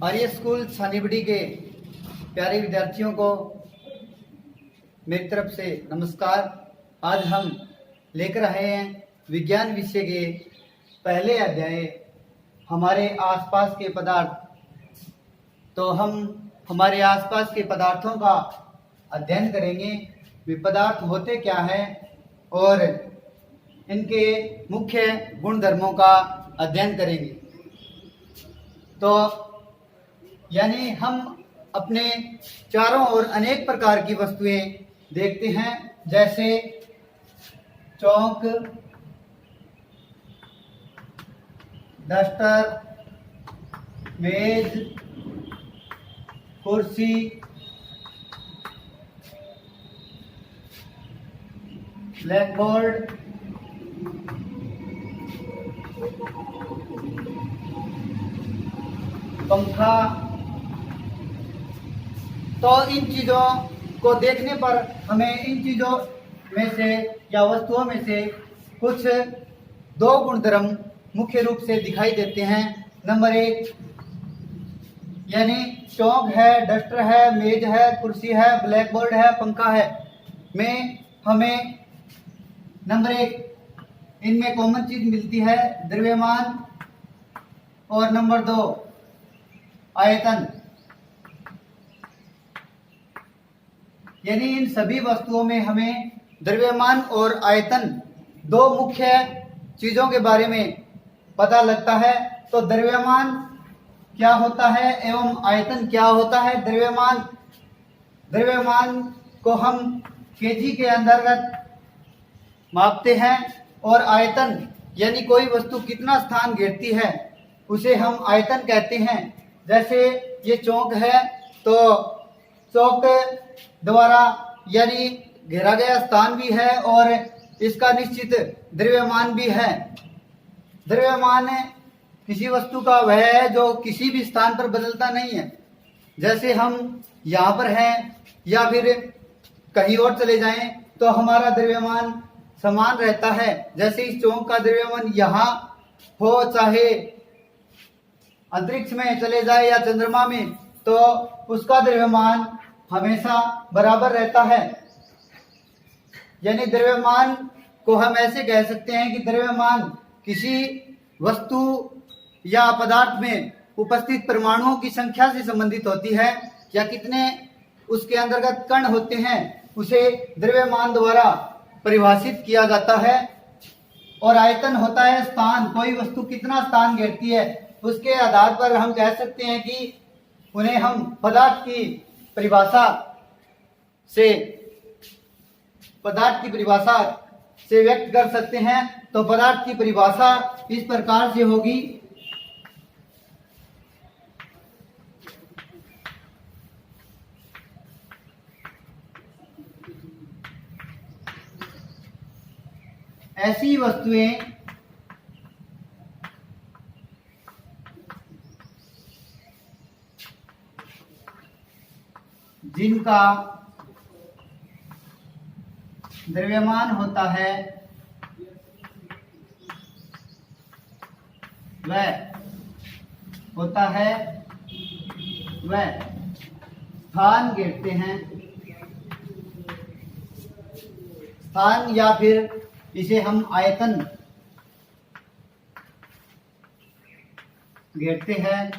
आर्य school Chhanibari के प्यारे विद्यार्थियों को मेरी तरफ से नमस्कार। आज हम लेकर आए हैं विज्ञान विषय के पहले अध्याय हमारे आसपास के पदार्थ। तो हम हमारे आसपास के पदार्थों का अध्ययन करेंगे। वे पदार्थ होते क्या हैं और इनके मुख्य गुण धर्मों का अध्ययन करेंगे। तो यानी हम अपने चारों ओर अनेक प्रकार की वस्तुएं देखते हैं, जैसे चौक, डस्टर, मेज, कुर्सी, ब्लैकबोर्ड, पंखा। तो इन चीज़ों को देखने पर हमें इन चीज़ों में से या वस्तुओं में से कुछ दो गुणधर्म मुख्य रूप से दिखाई देते हैं। नंबर एक, यानी चौक है, डस्टर है, मेज है, कुर्सी है, ब्लैकबोर्ड है, पंखा है, में हमें नंबर एक इनमें कॉमन चीज मिलती है, द्रव्यमान। और नंबर दो, आयतन। यानी इन सभी वस्तुओं में हमें द्रव्यमान और आयतन दो मुख्य चीजों के बारे में पता लगता है। तो द्रव्यमान क्या होता है एवं आयतन क्या होता है। द्रव्यमान को हम केजी के अंतर्गत मापते हैं और आयतन यानी कोई वस्तु कितना स्थान घेरती है उसे हम आयतन कहते हैं। जैसे ये चौक है तो चौक द्वारा यानी घेरा गया स्थान भी है और इसका निश्चित द्रव्यमान भी है। द्रव्यमान किसी वस्तु का वह है जो किसी भी स्थान पर बदलता नहीं है। जैसे हम यहाँ पर हैं या फिर कहीं और चले जाएं तो हमारा द्रव्यमान समान रहता है। जैसे इस चौक का द्रव्यमान यहाँ हो चाहे अंतरिक्ष में चले जाए या चंद्रमा में, तो उसका द्रव्यमान हमेशा बराबर रहता है। यानी द्रव्यमान को हम ऐसे कह सकते हैं कि द्रव्यमान किसी वस्तु या पदार्थ में उपस्थित परमाणुओं की संख्या से संबंधित होती है, या कितने उसके अंतर्गत कण होते हैं उसे द्रव्यमान द्वारा परिभाषित किया जाता है। और आयतन होता है स्थान, कोई वस्तु कितना स्थान घेरती है उसके आधार पर हम कह सकते हैं कि उन्हें हम पदार्थ की परिभाषा से व्यक्त कर सकते हैं। तो पदार्थ की परिभाषा इस प्रकार से होगी, ऐसी वस्तुएं जिनका द्रव्यमान होता है वह स्थान घेरते हैं। स्थान या फिर इसे हम आयतन घेरते हैं,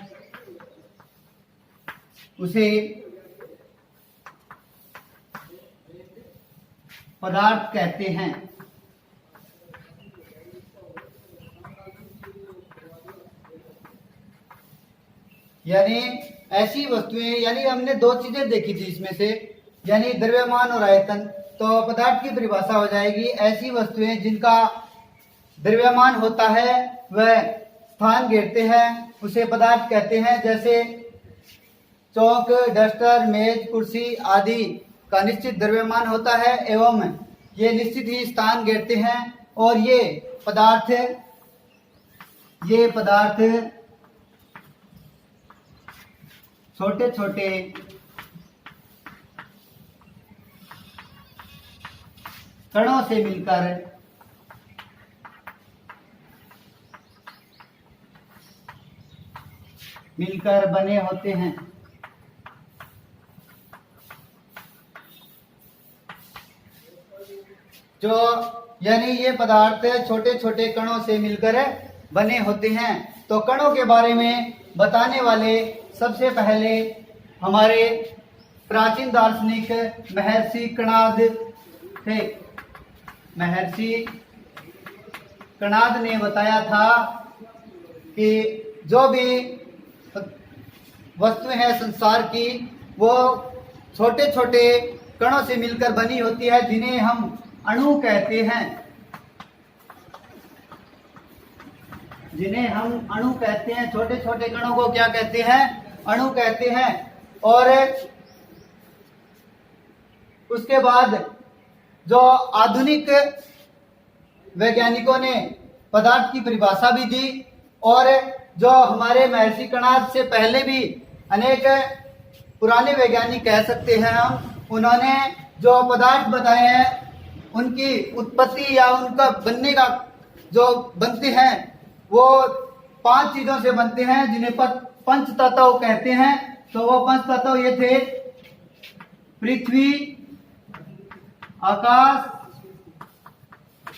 उसे पदार्थ कहते हैं। यानी ऐसी वस्तुएं, यानी हमने दो चीजें देखी थी इसमें से, यानी द्रव्यमान और आयतन। तो पदार्थ की परिभाषा हो जाएगी, ऐसी वस्तुएं जिनका द्रव्यमान होता है वह स्थान घेरते हैं उसे पदार्थ कहते हैं। जैसे चौक, डस्टर, मेज, कुर्सी आदि का निश्चित द्रव्यमान होता है एवं ये निश्चित ही स्थान घेरते हैं। और ये पदार्थ छोटे छोटे कणों से मिलकर मिलकर बने होते हैं। जो यानी ये पदार्थ छोटे छोटे कणों से मिलकर बने होते हैं। तो कणों के बारे में बताने वाले सबसे पहले हमारे प्राचीन दार्शनिक महर्षि कणाद थे। महर्षि कणाद ने बताया था कि जो भी वस्तुएं हैं संसार की वो छोटे छोटे कणों से मिलकर बनी होती है, जिन्हें हम अणु कहते हैं। जिन्हें हम अणु कहते हैं, छोटे छोटे कणों को क्या कहते हैं? अणु कहते हैं। और उसके बाद जो आधुनिक वैज्ञानिकों ने पदार्थ की परिभाषा भी दी, और जो हमारे महर्षि कणाद से पहले भी अनेक पुराने वैज्ञानिक कह सकते हैं हम, उन्होंने जो पदार्थ बताए हैं उनकी उत्पत्ति या उनका बनने का जो बनते हैं वो 5 चीजों से बनते हैं, जिन्हें पंच तत्व कहते हैं। तो वो 5 तत्व ये थे: पृथ्वी, आकाश,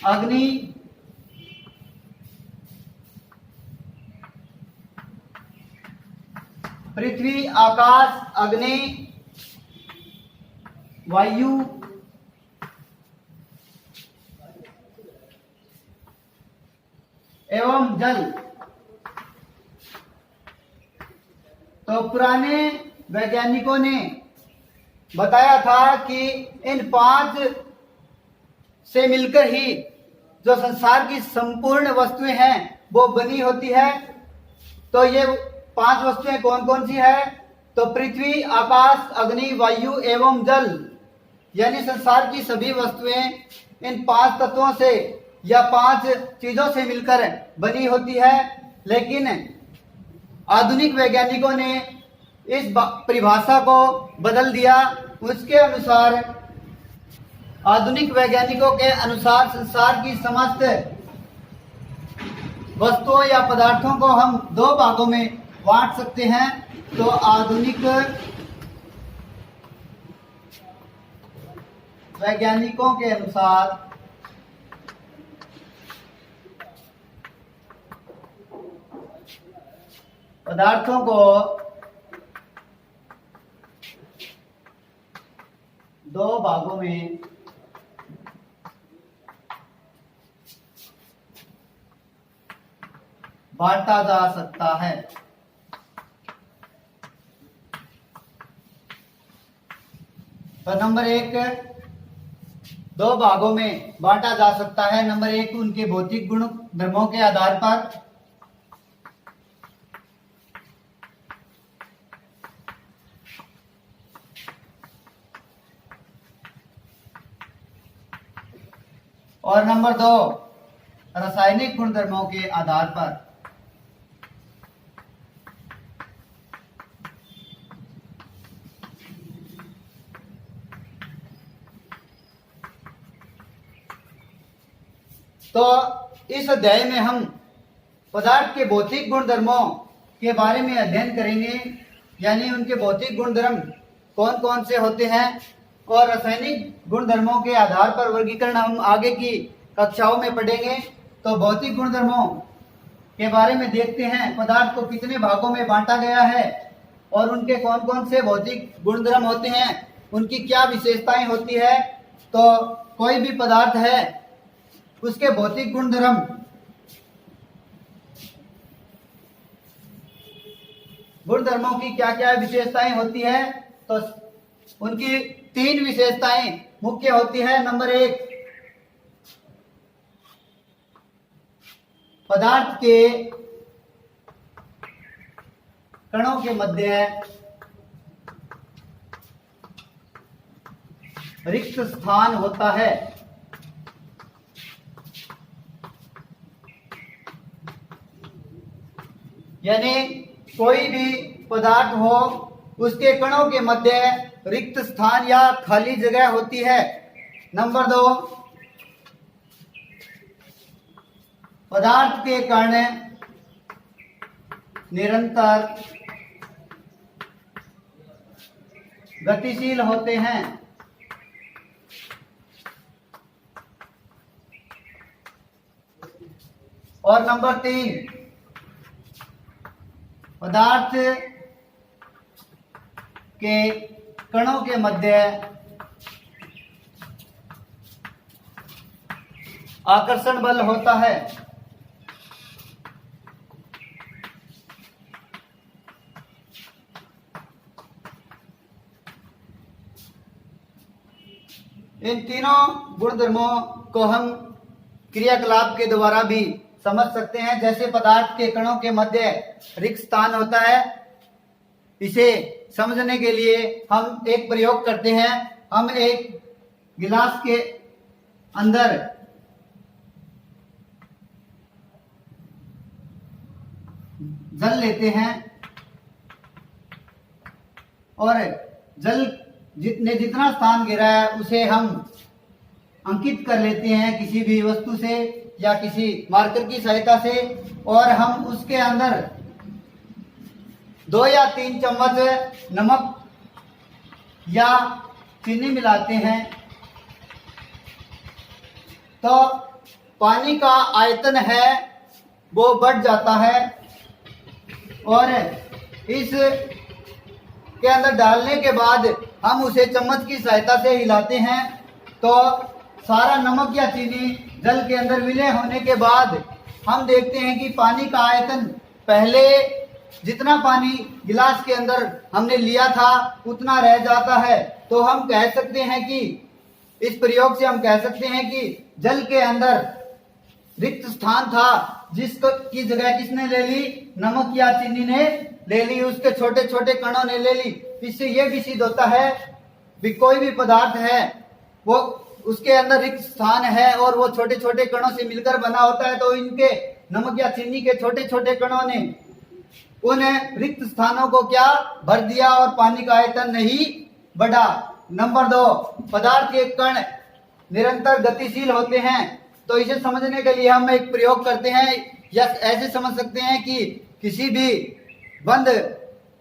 अग्नि, पृथ्वी, आकाश, अग्नि, वायु एवं जल। तो पुराने वैज्ञानिकों ने बताया था कि इन 5 से मिलकर ही जो संसार की संपूर्ण वस्तुएं हैं वो बनी होती है। तो ये 5 वस्तुएं कौन कौन सी है? तो पृथ्वी, आकाश, अग्नि, वायु एवं जल, यानी संसार की सभी वस्तुएं इन 5 तत्वों से या 5 चीजों से मिलकर बनी होती है। लेकिन आधुनिक वैज्ञानिकों ने इस परिभाषा को बदल दिया। उसके अनुसार, आधुनिक वैज्ञानिकों के अनुसार संसार की समस्त वस्तुओं या पदार्थों को हम 2 भागों में बांट सकते हैं। तो आधुनिक वैज्ञानिकों के अनुसार पदार्थों को 2 भागों में बांटा जा सकता है। तो नंबर 1 2 भागों में बांटा जा सकता है। नंबर 1 उनके भौतिक गुण धर्मों के आधार पर, और नंबर 2 रासायनिक गुणधर्मों के आधार पर। तो इस अध्याय में हम पदार्थ के भौतिक गुणधर्मों के बारे में अध्ययन करेंगे, यानी उनके भौतिक गुणधर्म कौन कौन से होते हैं, और रासायनिक गुणधर्मों के आधार पर वर्गीकरण हम आगे की कक्षाओं में पढ़ेंगे। तो भौतिक गुणधर्मों के बारे में देखते हैं, पदार्थ को कितने भागों में बांटा गया है और उनके कौन कौन से भौतिक गुणधर्म होते हैं, उनकी क्या विशेषताएं होती है। तो कोई भी पदार्थ है उसके भौतिक गुणधर्म गुणधर्मों की क्या क्या विशेषताएं होती है। तो उनकी 3 विशेषताएं मुख्य होती है। नंबर 1, पदार्थ के कणों के मध्य रिक्त स्थान होता है। यानी कोई भी पदार्थ हो उसके कणों के मध्य रिक्त स्थान या खाली जगह होती है। नंबर 2, पदार्थ के कण निरंतर गतिशील होते हैं। और नंबर 3, पदार्थ के कणों के मध्य आकर्षण बल होता है। इन तीनों गुणधर्मों को हम क्रियाकलाप के द्वारा भी समझ सकते हैं। जैसे पदार्थ के कणों के मध्य रिक्त स्थान होता है, इसे समझने के लिए हम एक प्रयोग करते हैं। हम एक गिलास के अंदर जल लेते हैं और जल ने जितना स्थान घेरा है उसे हम अंकित कर लेते हैं किसी भी वस्तु से या किसी मार्कर की सहायता से, और हम उसके अंदर 2 या 3 चम्मच नमक या चीनी मिलाते हैं। तो पानी का आयतन है वो बढ़ जाता है और इस के अंदर डालने के बाद हम उसे चम्मच की सहायता से हिलाते हैं तो सारा नमक या चीनी जल के अंदर विलय होने के बाद हम देखते हैं कि पानी का आयतन पहले जितना पानी गिलास के अंदर हमने लिया था उतना रह जाता है। तो हम कह सकते हैं कि इस प्रयोग से हम कह सकते हैं कि जल के अंदर रिक्त स्थान था जिसको की जगह किसने ले ली, नमक या चीनी ने ले ली, उसके छोटे छोटे कणों ने ले ली। इससे यह भी सिद्ध होता है कि कोई भी पदार्थ है वो उसके अंदर रिक्त स्थान है और वो छोटे छोटे कणों से मिलकर बना होता है। तो इनके नमक या चीनी के छोटे छोटे कणों ने उन रिक्त स्थानों को क्या भर दिया और पानी का आयतन नहीं बढ़ा। नंबर 2, पदार्थ के कण निरंतर गतिशील होते हैं। तो इसे समझने के लिए हम एक प्रयोग करते हैं या ऐसे समझ सकते हैं कि किसी भी बंद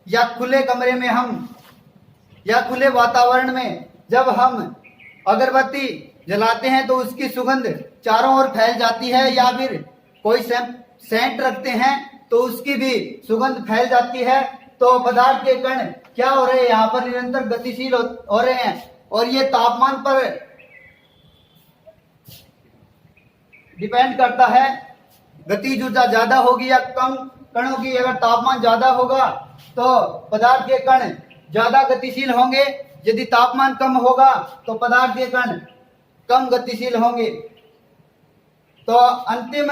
या खुले कमरे में हम या खुले वातावरण में जब हम अगरबत्ती जलाते हैं तो उसकी सुगंध चारों ओर फैल जाती है, या फिर कोई सेंट रखते हैं तो उसकी भी सुगंध फैल जाती है। तो पदार्थ के कण क्या हो रहे हैं, यहाँ पर निरंतर गतिशील हो रहे हैं और ये तापमान पर डिपेंड करता है। गतिज ऊर्जा ज्यादा होगी या कम कणों की, अगर तापमान ज्यादा होगा तो पदार्थ के कण ज्यादा गतिशील होंगे, यदि तापमान कम होगा तो पदार्थ के कण कम गतिशील होंगे। तो अंतिम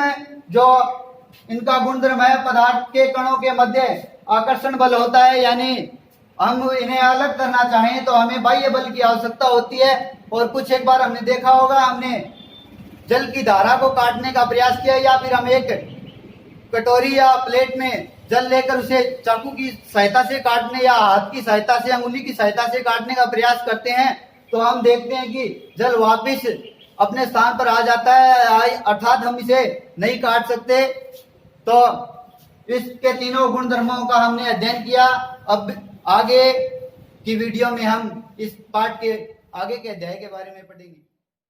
जो इनका गुणधर्म है, पदार्थ के कणों के मध्य आकर्षण बल होता है, यानी हम इन्हें अलग करना चाहें तो हमें बाह्य बल की आवश्यकता होती है। और कुछ एक बार हमने देखा होगा, हमने जल की धारा को काटने का प्रयास किया या फिर हम एक कटोरी या प्लेट में जल लेकर उसे चाकू की सहायता से काटने या हाथ की सहायता से, अंगुली की सहायता से काटने का प्रयास करते हैं तो हम देखते हैं कि जल वापस अपने स्थान पर आ जाता है, अर्थात हम इसे नहीं काट सकते। तो इसके तीनों गुणधर्मों का हमने अध्ययन किया। अब आगे की वीडियो में हम इस पाठ के आगे के अध्याय के बारे में पढ़ेंगे।